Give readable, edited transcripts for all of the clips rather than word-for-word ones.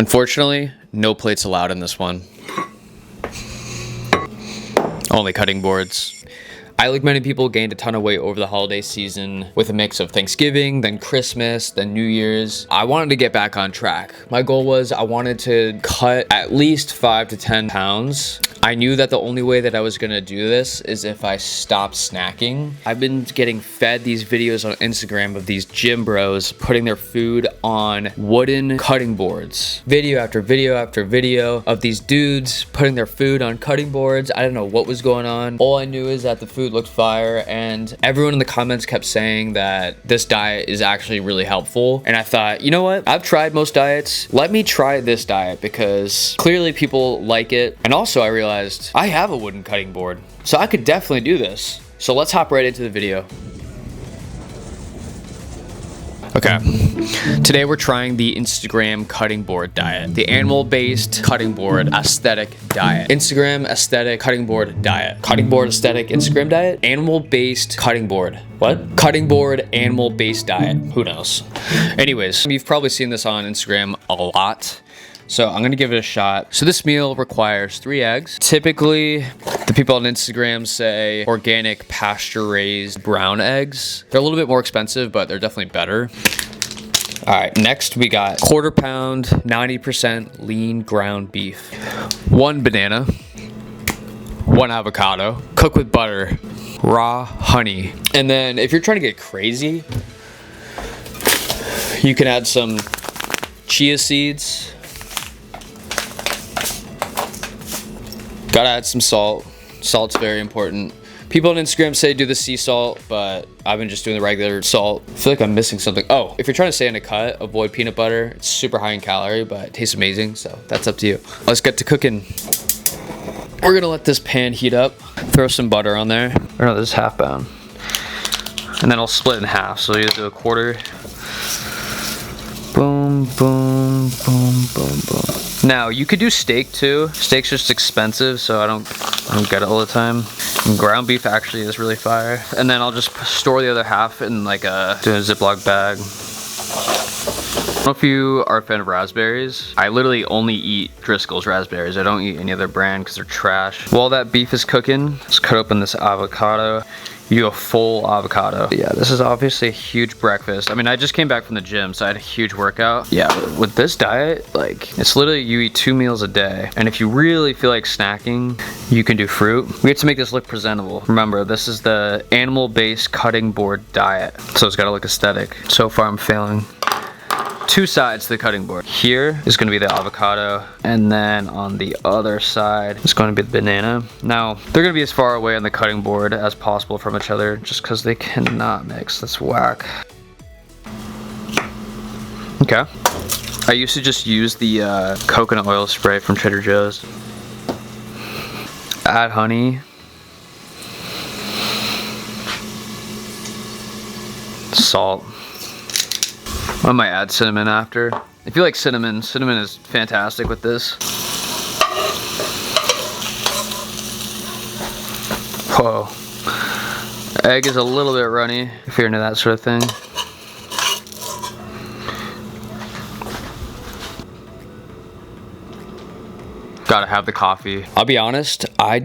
Unfortunately, no plates allowed in this one. Only cutting boards. I, like many people, gained a ton of weight over the holiday season with a mix of Thanksgiving, then Christmas, then New Year's. I wanted to get back on track. My goal was I wanted to cut at least 5 to 10 pounds. I knew that the only way that I was gonna do this is if I stopped snacking. I've been getting fed these videos on Instagram of these gym bros putting their food on wooden cutting boards. Video after video after video of these dudes putting their food on cutting boards. I didn't know what was going on. All I knew is that the food looked fire, and everyone in the comments kept saying that this diet is actually really helpful. And I thought, you know what? I've tried most diets. Let me try this diet because clearly people like it. And also I realized I have a wooden cutting board, so I could definitely do this. So let's hop right into the video. Okay, today we're trying the Instagram cutting board diet, the animal-based cutting board aesthetic diet. Instagram aesthetic cutting board diet. Cutting board aesthetic Instagram diet. Animal-based cutting board. What? Cutting board animal-based diet. Who knows? Anyways, you've probably seen this on Instagram a lot, so I'm gonna give it a shot. So this meal requires 3 eggs. Typically, the people on Instagram say organic pasture-raised brown eggs. They're a little bit more expensive, but they're definitely better. All right, next we got 1/4 pound, 90% lean ground beef, 1 banana, 1 avocado, cooked with butter, raw honey. And then if you're trying to get crazy, you can add some chia seeds. Gotta add some salt. Salt's very important. People on Instagram say do the sea salt, but I've been just doing the regular salt. I feel like I'm missing something. Oh, if you're trying to stay in a cut, avoid peanut butter. It's super high in calorie, but it tastes amazing, so that's up to you. Let's get to cooking. We're gonna let this pan heat up. Throw some butter on there. Or no, this is half pound. And then I'll split it in half, so you do 1/4. Boom, boom, boom, boom, boom. Now, you could do steak too. Steak's just expensive, so I don't get it all the time. And ground beef actually is really fire. And then I'll just store the other half in like a Ziploc bag. I don't know if you are a fan of raspberries. I literally only eat Driscoll's raspberries. I don't eat any other brand because they're trash. While that beef is cooking, let's cut open this avocado. You do a full avocado. Yeah, this is obviously a huge breakfast. I mean, I just came back from the gym, so I had a huge workout. Yeah, with this diet, like, it's literally you eat 2 meals a day. And if you really feel like snacking, you can do fruit. We have to make this look presentable. Remember, this is the animal-based cutting board diet, so it's gotta look aesthetic. So far, I'm failing. 2 sides to the cutting board. Here is gonna be the avocado, and then on the other side is gonna be the banana. Now, they're gonna be as far away on the cutting board as possible from each other, just because they cannot mix. That's whack. Okay. I used to just use the coconut oil spray from Trader Joe's. Add honey. Salt. I might add cinnamon after. If you like cinnamon, cinnamon is fantastic with this. Whoa. Egg is a little bit runny if you're into that sort of thing. Gotta have the coffee. I'll be honest, I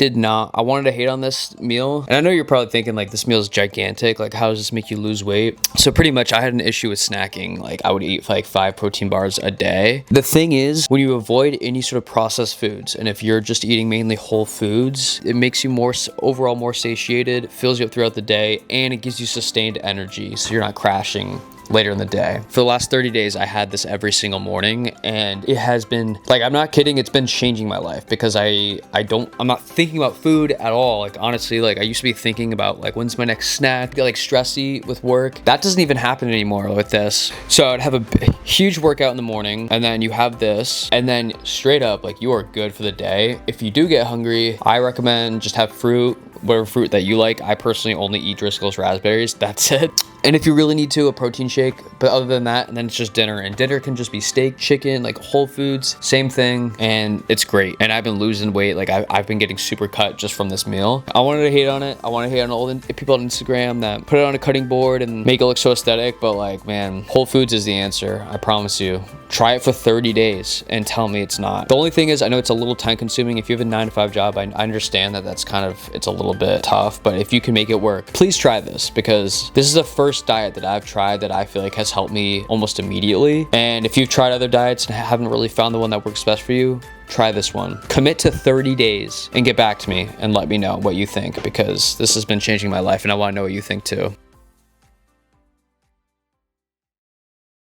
wanted to hate on this meal. And I know you're probably thinking like, this meal is gigantic. Like, how does this make you lose weight? So pretty much I had an issue with snacking. Like, I would eat like 5 protein bars a day. The thing is, when you avoid any sort of processed foods, and if you're just eating mainly whole foods, it makes you overall more satiated, fills you up throughout the day, and it gives you sustained energy. So you're not crashing later in the day. For the last 30 days, I had this every single morning, and it has been, like, I'm not kidding, it's been changing my life because I'm not thinking about food at all. Like, honestly, like, I used to be thinking about like, when's my next snack, get like stressy with work. That doesn't even happen anymore with this. So I'd have a huge workout in the morning, and then you have this, and then straight up, like, you are good for the day. If you do get hungry, I recommend just have fruit, whatever fruit that you like. I personally only eat Driscoll's raspberries. That's it. And if you really need to, a protein shake. But other than that, and then it's just dinner. And dinner can just be steak, chicken, like Whole Foods, same thing. And it's great. And I've been losing weight. Like I've been getting super cut just from this meal. I wanted to hate on it. I want to hate on all the people on Instagram that put it on a cutting board and make it look so aesthetic. But like, man, Whole Foods is the answer. I promise you. Try it for 30 days and tell me it's not. The only thing is, I know it's a little time consuming. If you have a 9-to-5 job, I understand that that's kind of, it's a little bit tough, but if you can make it work, please try this, because this is the first diet that I've tried that I feel like has helped me almost immediately. And if you've tried other diets and haven't really found the one that works best for you, try this one. Commit to 30 days and get back to me and let me know what you think, because this has been changing my life and I want to know what you think too.